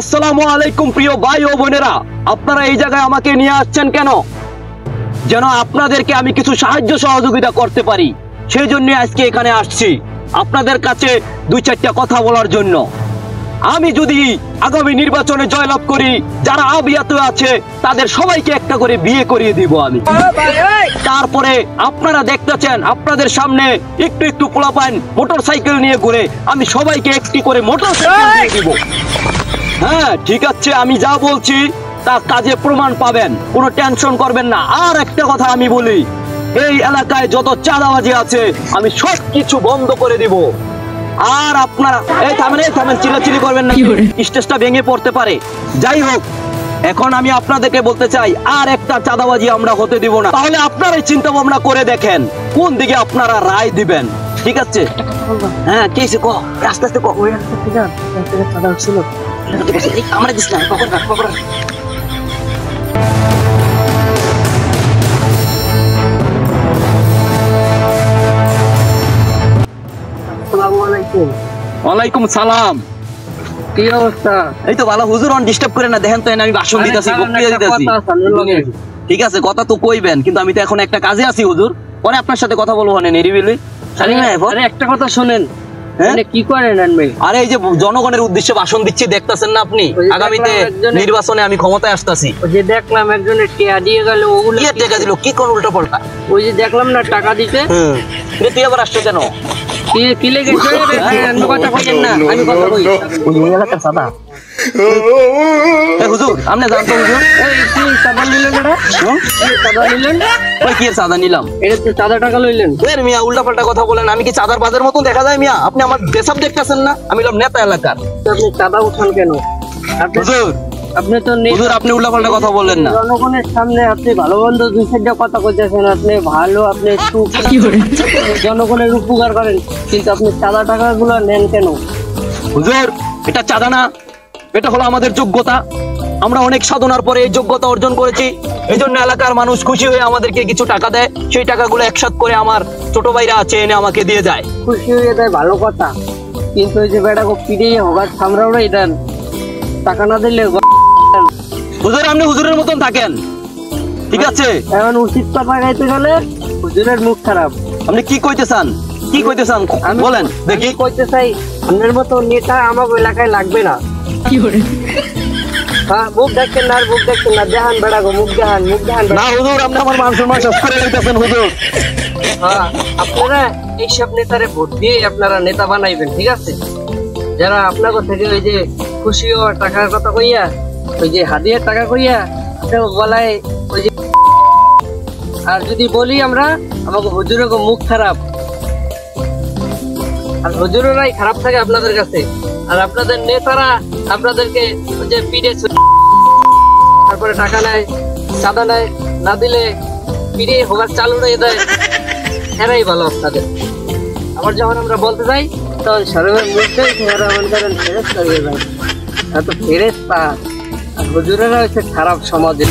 আসসালামু আলাইকুম প্রিয় ভাই ও বোনেরা, আপনারা এই জায়গায় আমাকে নিয়ে আসছেন কেন? যেন আপনাদেরকে আমি কিছু সাহায্য সহযোগিতা করতে পারি, সেই জন্য আজকে এখানে আসছি আপনাদের কাছে দুই চারটা কথা বলার জন্য। আমি যদি আগামী নির্বাচনে জয়লাভ করি, যারা আবিয়াত আছে তাদের সবাইকে একটা করে বিয়ে করিয়ে দিব আমি। তারপরে আপনারা দেখতেছেন আপনাদের সামনে একটু একটু পোলাপান মোটরসাইকেল নিয়ে ঘুরে, আমি সবাইকে একটি করে মোটরসাইকেল দিয়ে দিব। হ্যাঁ ঠিক আছে, আমি যা বলছি তা কাজে প্রমাণ পাবেন, কোনো টেনশন করবেন না। আর একটা কথা আমি বলি, এই এলাকায় যত চাঁদাবাজি আছে আমি সব কিছু বন্ধ করে দিব। আর আপনারা এই থামেন, চিল্লাচিল্লি করবেন না, স্টেজটা ভেঙে পড়তে পারে। যাই হোক, এখন আমি আপনাদেরকে বলতে চাই আর একটা চাঁদাবাজি আমরা হতে দিব না। তাহলে আপনারাই চিন্তা ভাবনা করে দেখেন কোন দিকে আপনারা রায় দিবেন। ঠিক আছে? হ্যাঁ কি হয়েছে, আস্তে আস্তে চাঁদা হচ্ছিল আমার দিস না। ওয়ালাইকুম সালাম। কি অবস্থা? এই তো ভালো। হুজুর অন ডিস্টার্ব করে না, দেখেন তো আমি ভাষণ দিতেছি, বক্তৃতা দিতেছি। ঠিক আছে, কথা তো কইবেন, কিন্তু আমি তো এখন একটা কাজে আছি হুজুর, পরে আপনার সাথে কথা বলবো না নিরিবিলি। আরে একটা কথা শুনেন, কি করেন? আরে এই যে জনগণের উদ্দেশ্যে ভাষণ দিচ্ছি, দেখতেছেন না আপনি? আগামীতে নির্বাচনে আমি ক্ষমতায় আসতেছি। ওই যে দেখলাম একজনের টিয়া দিয়ে গেল, ওগুলো কি টাকা দিল? কি কোন উল্টা পাল্টা? ওই যে দেখলাম না টাকা দিতে। তুই আবার আসছো কেন? কি লেগেছে? আমি কথা কইেন না, আমি কথা কই। ওই এলাকার সাদা হুজুর, আপনি জানতো হুজুর? এই কি চাঁদা নিলেন? চাঁদা নিলেন? ওই কি চাঁদা নিলাম? এটা তো চাঁদা টাকা লইলেন। মিয়া উল্টা পাল্টা কথা বলেন। আমি কি চাঁদার বাজার মতন দেখা যায় মিয়া? আপনি আমার দেশাব দেখতেছেন না? আমি হলাম নেতা এলাকার। আপনি চাঁদা উঠান কেন? হুজুর আপনি তো হুজুর আপনি উল্টা পাল্টা কথা বলেন না। জনগণের সামনে আপনি ভালো মন্দ দুই চারটা কথা কইতেছেন, আপনি ভালো, আপনি জনগণের উপকার করেন, কিন্তু আপনি চাঁদা টাকা গুলো নেন কেন? হুজুর এটা চাঁদা না, এটা হলো আমাদের যোগ্যতা। আমরা অনেক সাধনার পরে এই যোগ্যতা অর্জন করেছি, এই জন্য এলাকার মানুষ খুশি হয়ে আমাদেরকে কিছু টাকা দেয়। সেই টাকাগুলো একসাথ করে আমার ছোট ভাইরা আছে এনে আমাকে দিয়ে যায়। খুশি হয়ে দেয় ভালো কথা, কিন্তু ওই যে বেটাকে পিড়িয়ে হোক সামরাওরাই দেন, টাকা না দিলে। হুজুর আপনি হুজুরের মতন থাকেন, ঠিক আছে? এখন উচিত কথা গাইতে গেলে হুজুরের মুখ খারাপ। আপনি কি কইতে চান? কি কইতে চান বলেন দেখি। কইতে চাই আপনার মতো নেতা আমার এলাকায় লাগবে না। কি করে? হ্যাঁ, মুখ দেখছেন না, মুখ দেখছেন না, দেখান বেড়াগো, মুখ দেখান না হুজুর। আপনি আমার মান সম্মান শেষ করে দিতেছেন হুজুর। হ্যাঁ, আপনারা এইসব নেতারে ভোট দিয়ে আপনারা নেতা বানাইবেন, ঠিক আছে? যারা আপনাকে থেকে ওই যে খুশি ও টাকার কথা কইয়া, ওই যে হাদিয়ার টাকা কইয়া বলায়, ওই যে আর যদি বলি আমরা আমাকে হুজুরের মুখ খারাপ, আর হুজুরেরাই খারাপ থাকে আপনাদের কাছে, আর আপনাদের নেতারা আপনাদেরকে ওই যে পিড়ে তারপরে টাকা নেয়, চাঁদা নেয়, না দিলে পিড়ে হোগার চালু রয়ে দেয়। এরাই ভালো আপনাদের। আবার যখন আমরা বলতে যাই তখন সরবের মুখটাই মনে করেন ফেরেস্তা হয়ে যায়। এত ফেরেস্তা, আর হুজুরেরা হচ্ছে খারাপ সমাজের।